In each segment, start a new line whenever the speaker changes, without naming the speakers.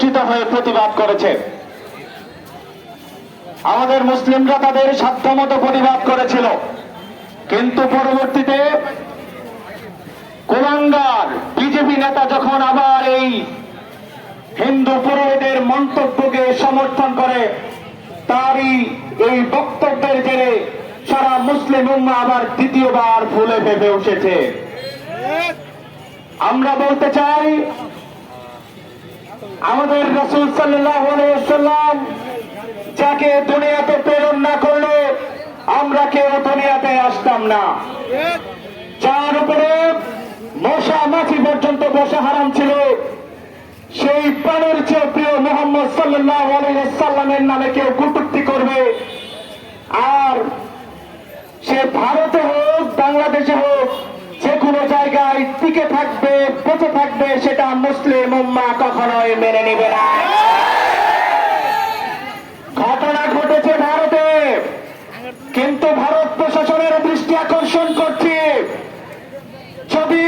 একত্রিত হয়ে প্রতিবাদ করেছে। আমাদের মুসলিমরা তাদের সাধ্যমতো প্রতিবাদ করেছিল, কিন্তু পরবর্তীতে কুলাঙ্গার বিজেপি নেতা যখন আবার এই হিন্দু পুরোহিতের মন্তব্যকে সমর্থন করে, তারই এই বক্তব্যের জেরে সারা মুসলিম উম্মাহ আবার দ্বিতীয়বার ফুলে ফেপে উঠেছে। আমরা বলতে চাই, আমাদের রাসূল সাল্লাল্লাহু আলাইহি ওয়াসাল্লাম যাকে দুনিয়াতে প্রেরণ না করলে আমরা কেউ দুনিয়াতে আসতাম না, যার উপরে মশা মাছি পর্যন্ত বসা হারাম ছিল, সেই প্রাণের চেয়ে প্রিয় মুহাম্মদ সাল্লাল্লাহু আলাইহি ওয়াসাল্লামের নামে কেউ কটূক্তি করবে, আর সে ভারতে হোক বাংলাদেশে হোক যে কোনো জায়গায় টিকে থাকবে বেঁচে থাকবে, সেটা মুসলিম উম্মাহ কখনোই মেনে নেবে না। ঘটনা ঘটেছে ভারতে, কিন্তু ভারত প্রশাসনের দৃষ্টি আকর্ষণ করছে, যদি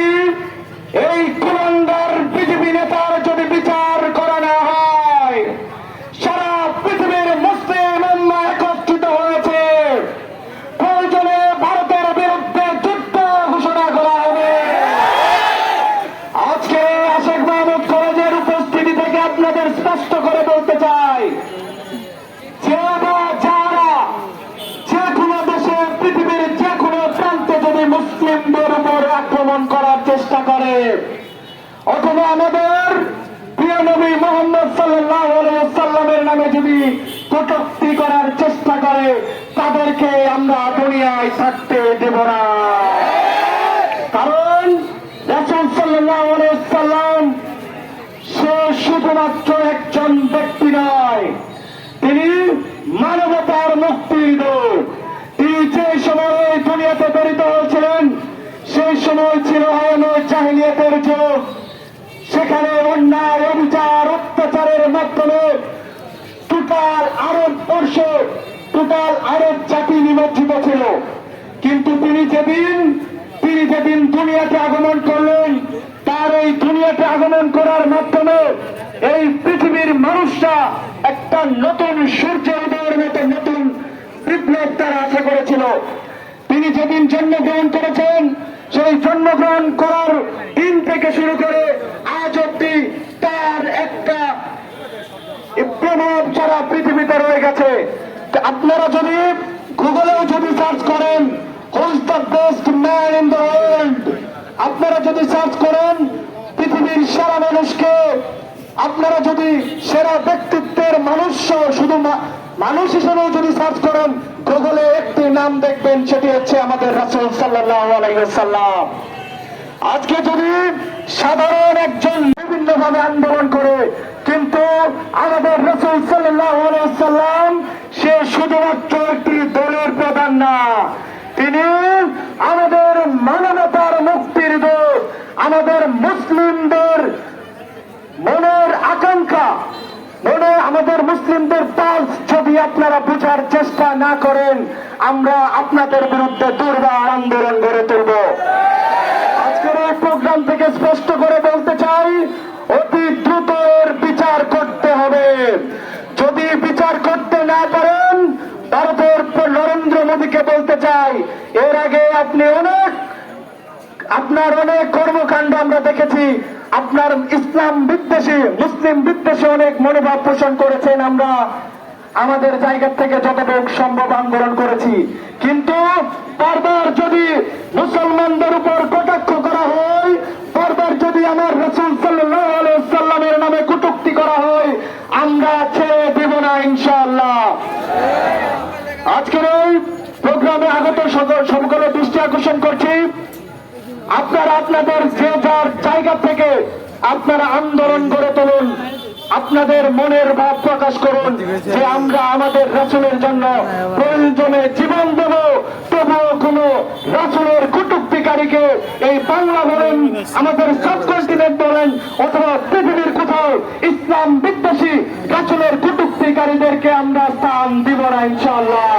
এই কুলাঙ্গার বিজেপি নেতার যদি বিচার করা না হয়, সারা পৃথিবীর মুসলিম উম্মাহ একত্রিত হয়েছে, প্রয়োজনে ভারতের বিরুদ্ধে যুদ্ধ ঘোষণা করা হবে। আজকে আশেক মাহমুদ কলেজের উপস্থিতি থেকে আপনাদের স্পষ্ট করে বলতে চাই, মুসলিমদের উপর আক্রমণ করার চেষ্টা করে অথবা আমাদের প্রিয় নবী মুহাম্মদ সাল্লাল্লাহু আলাইহি ওয়াসাল্লামের নামে যদি কটূক্তি করার চেষ্টা করে, তাদেরকে আমরা দুনিয়ায় থাকতে দেব না। কারণ রাসূল সাল্লাল্লাহু আলাইহি ওয়াসাল্লাম সে শুধুমাত্র একজন ব্যক্তি নয়, তিনি মানবতার মুক্তির দূত। তিনি যে সময়ে দুনিয়াতে প্রেরিত হয়েছিলেন সেই সময় ছিল জাহিলিয়াতের যুগ। সেখানে অন্যায় অবিচার অত্যাচারের মাধ্যমে টোটাল আরব বর্ষ টোটাল আরব জাতি নিমজ্জিত ছিল। কিন্তু তিনি যেদিন দুনিয়াতে আগমন করলেন, তার এই দুনিয়াতে আগমন করার মাধ্যমে এই পৃথিবীর মানুষরা একটা নতুন সূর্য উদয়ের মতো নতুন বিপ্লব তারা আশা করেছিল। তিনি যেদিন জন্মগ্রহণ করেছেন, সেই জন্মগ্রহণ করার দিন থেকে শুরু করে আজ অব্দি তার একটা প্রভাব সারা পৃথিবীতে রয়ে গেছে। আপনারা যদি গুগলেও যদি সার্চ করেন who is the best man in the world, আপনারা যদি সার্চ করেন পৃথিবীর সেরা মানুষকে, আপনারা যদি সেরা ব্যক্তিত্বের মানুষ শুধু মানুষ হিসেবেও যদি সার্চ করেন, গুগলে একটি নাম দেখবেন, সেটি হচ্ছে আমাদের রাসূল সাল্লাল্লাহু আলাইহি ওয়াসাল্লাম। আজকে যদি সাধারণ একজন বিভিন্নভাবে আন্দোলন করে, কিন্তু আমাদের রাসূল সাল্লাল্লাহু আলাইহি ওয়াসাল্লাম সে শুধুমাত্র একটি দলের প্রধান না, তিনি আমাদের মানবতার মুক্তির দূত। আমাদের মুসলিমদের মনের আকাঙ্ক্ষা, আমাদের মুসলিমদের পালস যদি আপনারা বোঝার চেষ্টা না করেন, আমরা আপনাদের বিরুদ্ধে দুর্বার আন্দোলন গড়ে তুলব। আজকের এই প্রোগ্রাম থেকে স্পষ্ট করে বলতে চাই, অতি দ্রুত এর বিচার করতে হবে। যদি বিচার করতে না পারেন, ভারতের নরেন্দ্র মোদীকে বলতে চাই, এর আগে আপনার অনেক কর্মকাণ্ড আমরা দেখেছি, আপনার ইসলাম বিদ্বেষী মুসলিম বিদ্বেষী অনেক মনোভাব পোষণ করেছেন। আমরা আমাদের জায়গা থেকে যতটুকু সম্ভব আন্দোলন করেছি, কিন্তু বারবার যদি মুসলমানদের উপর কটাক্ষ করা হয়, বারবার যদি আমার রাসূল সাল্লাল্লাহু আলাইহি ওয়াসাল্লামের নামে কটূক্তি করা হয়, আমরা ছেড়ে দেব না ইনশাআল্লাহ। আজকের এই প্রোগ্রামে আগত সকলের দৃষ্টি আকর্ষণ করছি, আপনারা আপনাদের যে যার জায়গা থেকে আপনারা আন্দোলন গড়ে তুলুন, আপনাদের মনের ভাব প্রকাশ করুন যে আমরা আমাদের রাসূলের জন্য প্রয়োজনে জীবন দেব, তবুও কোন রাসূলের কটূক্তিকারীকে এই বাংলা বলেন, আমাদের সাবকন্টিনেন্ট বলেন, অথবা পৃথিবীর কোথাও ইসলাম বিদ্বেষী রাসূলের কটূক্তিকারীদেরকে আমরা স্থান দিব না ইনশাআল্লাহ।